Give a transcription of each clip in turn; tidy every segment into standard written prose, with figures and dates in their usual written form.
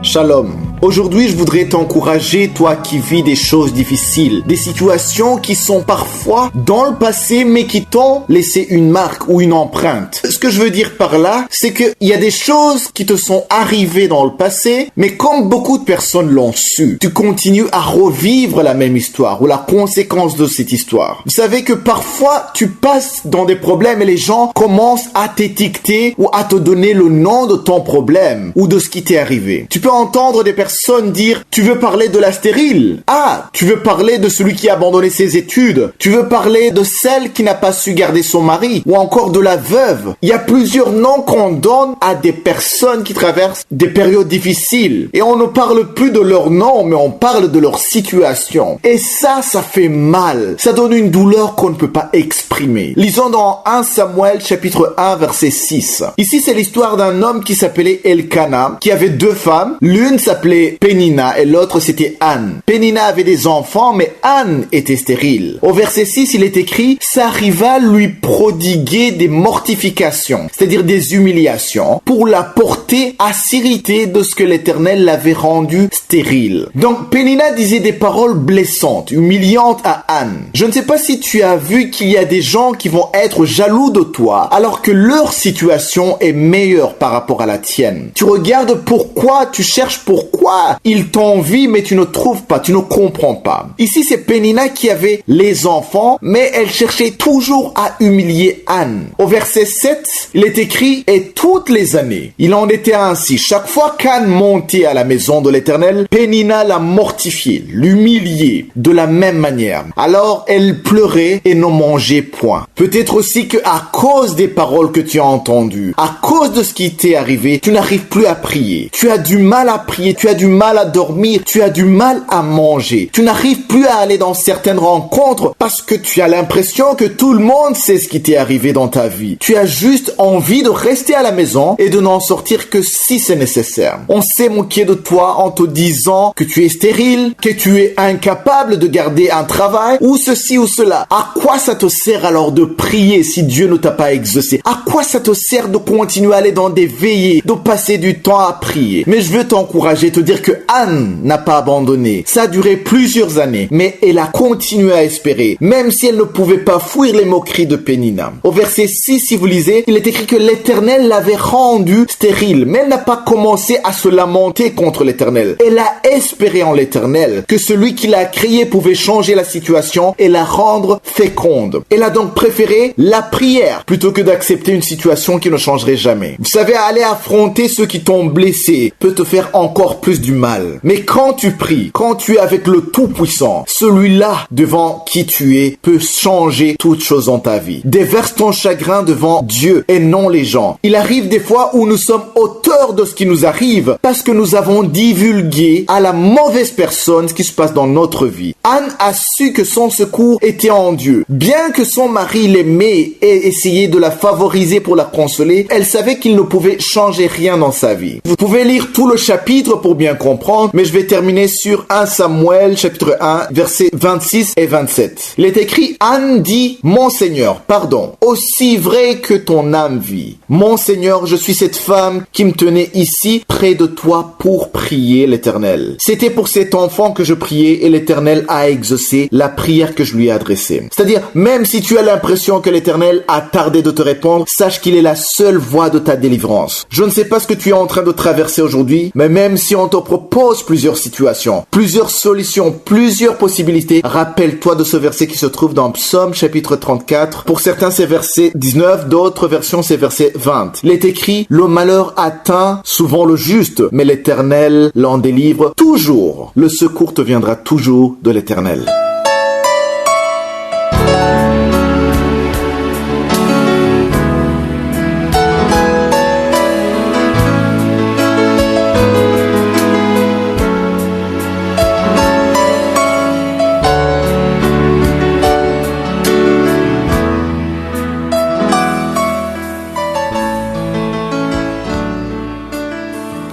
Shalom. Aujourd'hui, je voudrais t'encourager, toi qui vis des choses difficiles, des situations qui sont parfois dans le passé, mais qui t'ont laissé une marque ou une empreinte. Ce que je veux dire par là, c'est qu'il y a des choses qui te sont arrivées dans le passé, mais comme beaucoup de personnes l'ont su, tu continues à revivre la même histoire ou la conséquence de cette histoire. Vous savez que parfois, tu passes dans des problèmes et les gens commencent à t'étiqueter ou à te donner le nom de ton problème ou de ce qui t'est arrivé. Tu peux entendre des personnes dire « Tu veux parler de la stérile ?»« Ah, tu veux parler de celui qui a abandonné ses études ?»« Tu veux parler de celle qui n'a pas su garder son mari ?» Ou encore de la veuve. Il y a plusieurs noms qu'on donne à des personnes qui traversent des périodes difficiles. Et on ne parle plus de leur nom, mais on parle de leur situation. Et ça fait mal. Ça donne une douleur qu'on ne peut pas exprimer. Lisons dans 1 Samuel chapitre 1 verset 6. Ici, c'est l'histoire d'un homme qui s'appelait Elkana, qui avait deux femmes. L'une s'appelait Pénina et l'autre c'était Anne. Pénina avait des enfants, mais Anne était stérile. Au verset 6, il est écrit « Sa rivale lui prodiguait des mortifications, c'est-à-dire des humiliations, pour la porter à s'irriter de ce que l'Éternel l'avait rendue stérile. » Donc Pénina disait des paroles blessantes, humiliantes à Anne. Je ne sais pas si tu as vu qu'il y a des gens qui vont être jaloux de toi, alors que leur situation est meilleure par rapport à la tienne. Tu regardes pourquoi, tu cherches pourquoi ils t'envient, mais tu ne trouves pas, tu ne comprends pas. Ici, c'est Pénina qui avait les enfants, mais elle cherchait toujours à humilier Anne. Au verset 7, il est écrit « Et toutes les années, il en était ainsi. Chaque fois qu'Anne montait à la maison de l'Éternel, Pénina la mortifiait, l'humiliait de la même manière. Alors, elle pleurait et ne mangeait point. Peut-être aussi que à cause des paroles que tu as entendues, à cause de ce qui t'est arrivé, tu n'arrives plus à prier. Tu as du mal à prier, tu as du mal à dormir, tu as du mal à manger. Tu n'arrives plus à aller dans certaines rencontres parce que tu as l'impression que tout le monde sait ce qui t'est arrivé dans ta vie. Tu as juste envie de rester à la maison et de n'en sortir que si c'est nécessaire. On s'est moqué de toi en te disant que tu es stérile, que tu es incapable de garder un travail ou ceci ou cela. À quoi ça te sert alors de prier si Dieu ne t'a pas exaucé? À quoi ça te sert de continuer à aller dans des veillées, de passer du temps à prier? Mais je veux t'encourager, te dire que Anne n'a pas abandonné. Ça a duré plusieurs années, mais elle a continué à espérer, même si elle ne pouvait pas fuir les moqueries de Pénina. Au verset 6, si vous lisez, il est écrit que l'Éternel l'avait rendue stérile, mais elle n'a pas commencé à se lamenter contre l'Éternel. Elle a espéré en l'Éternel que celui qui l'a créé pouvait changer la situation et la rendre féconde. Elle a donc préféré la prière plutôt que d'accepter une situation qui ne changerait jamais. Vous savez, aller affronter ceux qui t'ont blessé peut te faire encore plus du mal. Mais quand tu pries, quand tu es avec le Tout-Puissant, celui-là devant qui tu es peut changer toute chose dans ta vie. Déverse ton chagrin devant Dieu et non les gens. Il arrive des fois où nous sommes auteurs de ce qui nous arrive parce que nous avons divulgué à la mauvaise personne ce qui se passe dans notre vie. Anne a su que son secours était en Dieu. Bien que son mari l'aimait et essayait de la favoriser pour la consoler, elle savait qu'il ne pouvait changer rien dans sa vie. Vous pouvez lire tout le chapitre pour bien comprendre, mais je vais terminer sur 1 Samuel chapitre 1 versets 26 et 27. Il est écrit « Anne dit, mon Seigneur, pardon, aussi vrai que ton âme vit. Mon Seigneur, je suis cette femme qui me tenait ici près de toi pour prier l'Éternel. C'était pour cet enfant que je priais et l'Éternel a exaucé la prière que je lui ai adressée. » C'est-à-dire, même si tu as l'impression que l'Éternel a tardé de te répondre, sache qu'il est la seule voie de ta délivrance. Je ne sais pas ce que tu es en train de traverser aujourd'hui, mais même si on te propose plusieurs situations, plusieurs solutions, plusieurs possibilités, rappelle-toi de ce verset qui se trouve dans Psaume chapitre 34. Pour certains, c'est verset 19, d'autres versions, c'est verset 20. Il est écrit « Le malheur atteint souvent le juste, mais l'Éternel l'en délivre toujours. Le secours te viendra toujours de l'Éternel. »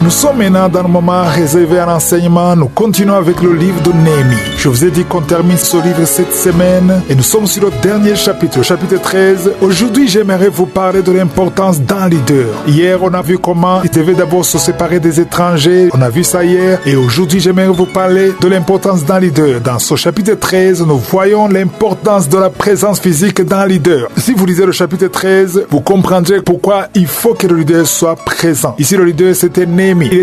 Nous sommes maintenant dans le moment réservé à l'enseignement. Nous continuons avec le livre de Néhémie. Je vous ai dit qu'on termine ce livre cette semaine et nous sommes sur le dernier chapitre, le chapitre 13. Aujourd'hui, j'aimerais vous parler de l'importance d'un leader. Hier, on a vu comment il devait d'abord se séparer des étrangers. On a vu ça hier. Et aujourd'hui, j'aimerais vous parler de l'importance d'un leader. Dans ce chapitre 13, nous voyons l'importance de la présence physique d'un leader. Si vous lisez le chapitre 13, vous comprendrez pourquoi il faut que le leader soit présent. Ici, le leader, c'était Néhémie. Il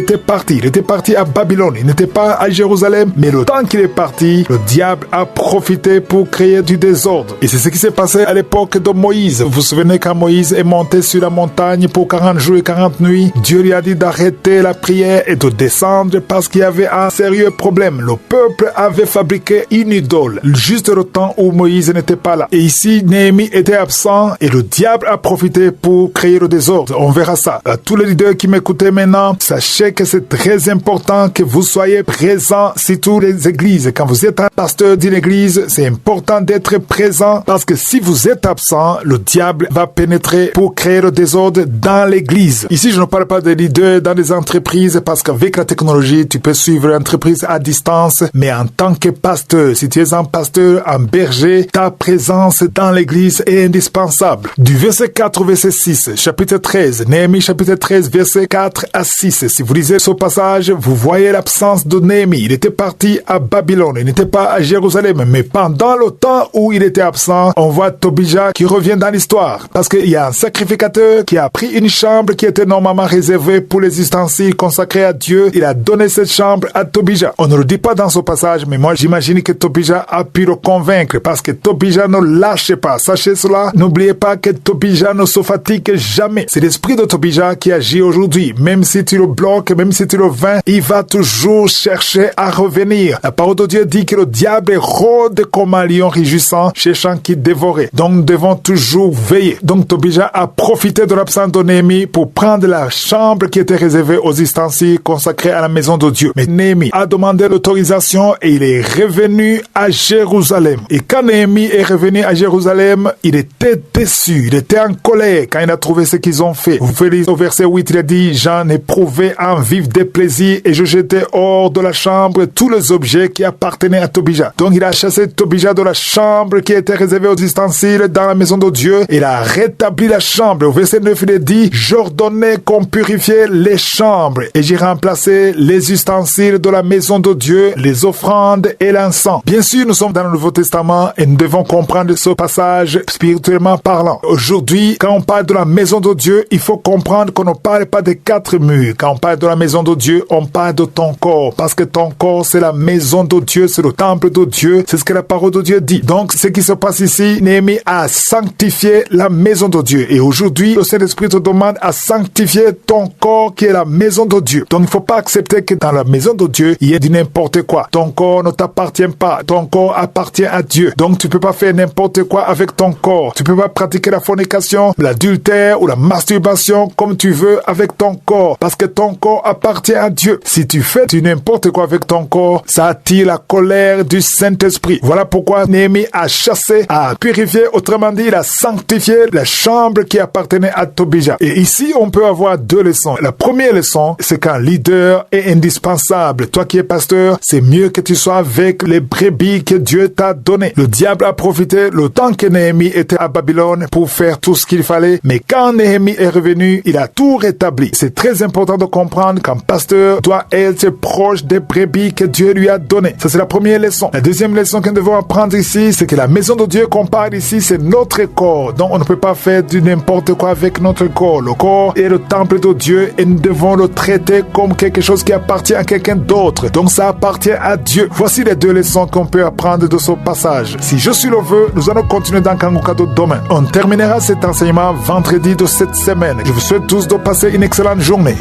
était parti à Babylone. Il n'était pas à Jérusalem, mais le temps qu'il est parti, le diable a profité pour créer du désordre. Et c'est ce qui s'est passé à l'époque de Moïse. Vous vous souvenez quand Moïse est monté sur la montagne pour 40 jours et 40 nuits, Dieu lui a dit d'arrêter la prière et de descendre parce qu'il y avait un sérieux problème. Le peuple avait fabriqué une idole, juste le temps où Moïse n'était pas là. Et ici, Néhémie était absent et le diable a profité pour créer le désordre. On verra ça. À tous les leaders qui m'écoutez maintenant, sachez que c'est très important que vous soyez présents sur toutes les églises. Quand vous êtes un pasteur d'une église, c'est important d'être présent parce que si vous êtes absent, le diable va pénétrer pour créer le désordre dans l'église. Ici, je ne parle pas de leaders dans des entreprises parce qu'avec la technologie, tu peux suivre l'entreprise à distance, mais en tant que pasteur, si tu es un pasteur, un berger, ta présence dans l'église est indispensable. Du verset 4 au verset 6, chapitre 13, Néhémie chapitre 13, verset 4 à 6. Si vous lisez ce passage, vous voyez l'absence de Néhémie. Il était parti à Babylone, il n'était pas à Jérusalem, mais pendant le temps où il était absent, on voit Tobija qui revient dans l'histoire. Parce qu'il y a un sacrificateur qui a pris une chambre qui était normalement réservée pour les ustensiles consacrés à Dieu. Il a donné cette chambre à Tobija. On ne le dit pas dans ce passage, mais moi j'imagine que Tobija a pu le convaincre parce que Tobija ne lâche pas. Sachez cela, n'oubliez pas que Tobija ne se fatigue jamais. C'est l'esprit de Tobija qui agit aujourd'hui. Même si tu le bloques, même si tu le vaincs, il va toujours chercher à revenir. La parole de Dieu dit que le diable rôde comme un lion rugissant, cherchant qui dévorer. Donc nous devons toujours veiller. Donc Tobija a profité de l'absence de Néhémie pour prendre la chambre qui était réservée aux ustensiles consacrés à la maison de Dieu. Mais Néhémie a demandé l'autorisation et il est revenu à Jérusalem. Et quand Néhémie est revenu à Jérusalem, il était déçu, il était en colère quand il a trouvé ce qu'ils ont fait. Vous pouvez lire au verset 8, il a dit « J'en ai prouvé un vif déplaisir et je jetais hors de la chambre tous les objets qui appartenaient à Tobija. » Donc il a chassé Tobija de la chambre qui était réservée aux ustensiles dans la maison de Dieu. Il a rétabli la chambre. Au verset 9, il a dit « J'ordonnais qu'on purifiait les chambres et j'ai remplacé les ustensiles de la maison de Dieu, les offrandes et l'encens. » Bien sûr, nous sommes dans le Nouveau Testament et nous devons comprendre ce passage spirituellement parlant. Aujourd'hui, quand on parle de la maison de Dieu, il faut comprendre qu'on ne parle pas des quatre murs. Quand on parle de la maison de Dieu, on parle de ton corps parce que ton corps, c'est la maison de Dieu, c'est le temple de Dieu, c'est ce que la parole de Dieu dit. Donc, ce qui se passe ici, Néhémie a sanctifié la maison de Dieu. Et aujourd'hui, le Saint-Esprit te demande à sanctifier ton corps qui est la maison de Dieu. Donc, il ne faut pas accepter que dans la maison de Dieu, il y ait du n'importe quoi. Ton corps ne t'appartient pas. Ton corps appartient à Dieu. Donc, tu peux pas faire n'importe quoi avec ton corps. Tu peux pas pratiquer la fornication, l'adultère ou la masturbation comme tu veux avec ton corps. Parce que ton corps appartient à Dieu. Si tu fais du n'importe quoi avec ton corps, ça attire la colère du Saint-Esprit. Voilà pourquoi Néhémie a chassé, a purifié, autrement dit, il a sanctifié la chambre qui appartenait à Tobija. Et ici, on peut avoir deux leçons. La première leçon, c'est qu'un leader est indispensable. Toi qui es pasteur, c'est mieux que tu sois avec les brebis que Dieu t'a donné. Le diable a profité le temps que Néhémie était à Babylone pour faire tout ce qu'il fallait. Mais quand Néhémie est revenu, il a tout rétabli. C'est très important de comprendre qu'un pasteur doit être proche des brebis que Dieu lui a données. Ça, c'est la première leçon. La deuxième leçon que nous devons apprendre ici, c'est que la maison de Dieu qu'on parle ici, c'est notre corps. Donc, on ne peut pas faire du n'importe quoi avec notre corps. Le corps est le temple de Dieu et nous devons le traiter comme quelque chose qui appartient à quelqu'un d'autre. Donc, ça appartient à Dieu. Voici les deux leçons qu'on peut apprendre de ce passage. Si je suis le vœu, nous allons continuer dans Kangukado demain. On terminera cet enseignement vendredi de cette semaine. Je vous souhaite tous de passer une excellente journée.